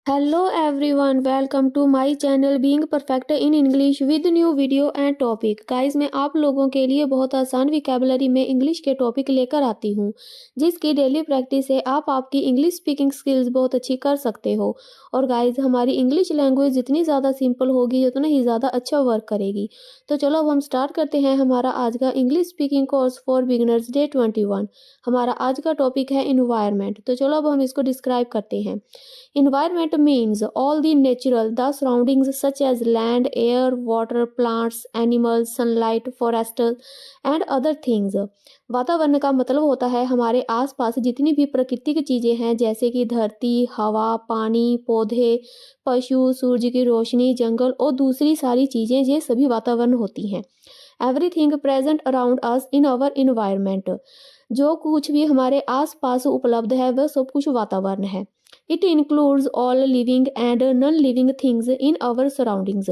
Hello everyone, welcome to my channel Being Perfect in English with new video and topic। Guys मैं आप लोगों के लिए बहुत आसान विकेबलरी में इंग्लिश के टॉपिक लेकर आती हूँ जिसकी डेली प्रैक्टिस से आप आपकी इंग्लिश स्पीकिंग स्किल्स बहुत अच्छी कर सकते हो। और गाइस हमारी इंग्लिश लैंग्वेज जितनी ज़्यादा सिंपल होगी उतना ही ज़्यादा अच्छा वर्क करेगी। तो चलो अब हम स्टार्ट करते हैं हमारा आज का English speaking course for beginners day 21। हमारा आज का टॉपिक है इन्वायरमेंट। तो चलो अब हम इसको डिस्क्राइब करते हैं। Environment means all the natural, the surroundings such as land, air, water, plants, animals, sunlight, forests and other things। वातावरण का मतलब होता है हमारे आसपास जितनी भी प्राकृतिक चीज़ें हैं जैसे कि धरती, हवा, पानी, पौधे, पशु, सूरज की रोशनी, जंगल और दूसरी सारी चीज़ें ये सभी वातावरण होती हैं। Everything present around us in our environment. जो कुछ भी हमारे आसपास उपलब्ध है वह सब कुछ वातावरण है। It includes all living and non living things in our surroundings.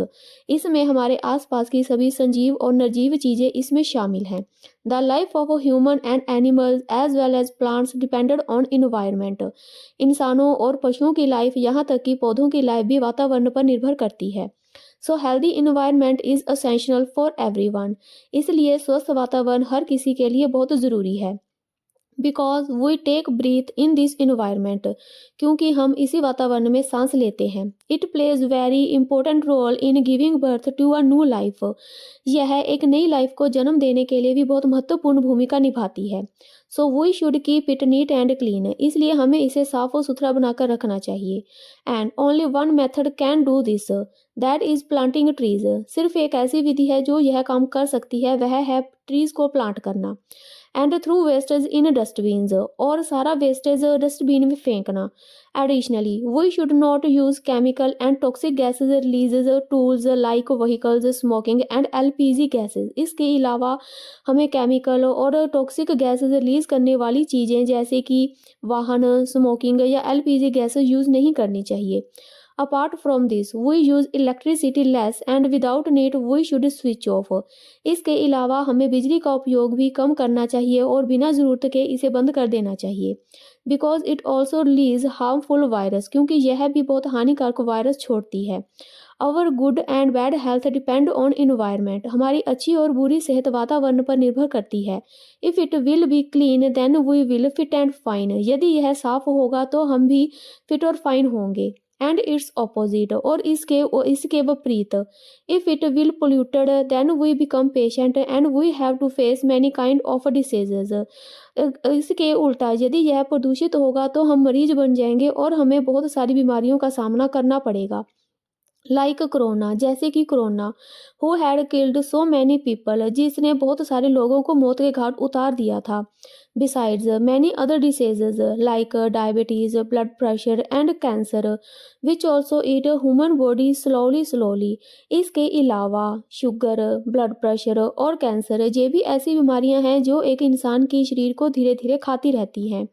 इसमें हमारे आसपास की सभी संजीव और निर्जीव चीज़ें इसमें शामिल हैं। The life of human and animals as well as plants depended on environment. इंसानों और पशुओं की लाइफ यहाँ तक कि पौधों की लाइफ भी वातावरण पर निर्भर करती है। So healthy environment is essential for everyone. इसलिए स्वस्थ वातावरण हर किसी के लिए बहुत ज़रूरी है। Because we take breath in this environment. क्योंकि हम इसी वातावरण में सांस लेते हैं। It plays very important role in giving birth to a new life. यह एक नई लाइफ को जन्म देने के लिए भी बहुत महत्वपूर्ण भूमिका निभाती है। So we should keep it neat and clean. इसलिए हमें इसे साफ और सुथरा बनाकर रखना चाहिए। And only one method can do this, that is planting trees. सिर्फ एक ऐसी विधि है जो यह काम कर सकती है, वह है ट्रीज को प्लांट करना। And through wastage in dustbins. और सारा वेस्टेज डस्टबिन में फेंकना। Additionally we should not use chemical and toxic gases releases tools like vehicles, smoking and LPG gases. इसके अलावा हमें केमिकल और टॉक्सिक गैसेज रिलीज करने वाली चीज़ें जैसे कि वाहन, स्मोकिंग या एलपीजी गैसेज यूज़ नहीं करनी चाहिए। Apart from this we use electricity less and without need we should switch off. इसके अलावा हमें बिजली का उपयोग भी कम करना चाहिए और बिना ज़रूरत के इसे बंद कर देना चाहिए। Because it also release harmful virus. क्योंकि यह भी बहुत हानिकारक वायरस छोड़ती है। Our good and bad health depend on environment. हमारी अच्छी और बुरी सेहत वातावरण पर निर्भर करती है। If it will be clean then we will fit and fine. यदि यह साफ होगा तो हम भी फिट और फाइन होंगे। And it's opposite. और इसके विपरीत। If it will polluted then we become patient and we have to face many kind of diseases. इसके उल्टा यदि यह प्रदूषित होगा तो हम मरीज बन जाएंगे और हमें बहुत सारी बीमारियों का सामना करना पड़ेगा। लाइक कोरोना, जैसे कि corona who had killed so many people, जिसने बहुत सारे लोगों को मौत के घाट उतार दिया था। Besides many other diseases like diabetes, blood pressure and cancer which also eat human body slowly. इसके अलावा शुगर, ब्लड प्रेशर और कैंसर ये भी ऐसी बीमारियां हैं जो एक इंसान के शरीर को धीरे धीरे खाती रहती हैं।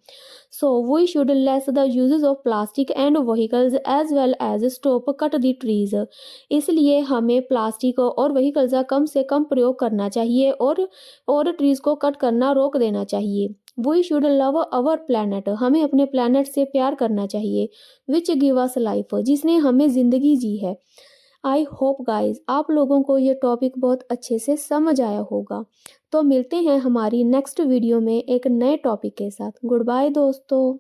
So we should less the uses of plastic and vehicles as well as stop cut the trees। इसलिए हमें प्लास्टिक और व्हीकल्स का कम से कम प्रयोग करना चाहिए और ट्रीज को कट करना रोक देना चाहिए। We should love our planet. हमें अपने प्लानट से प्यार करना चाहिए। विच गिव अस लाइफ, जिसने हमें ज़िंदगी दी है। आई होप गाइज आप लोगों को ये टॉपिक बहुत अच्छे से समझ आया होगा। तो मिलते हैं हमारी नेक्स्ट वीडियो में एक नए टॉपिक के साथ। गुड बाय दोस्तों।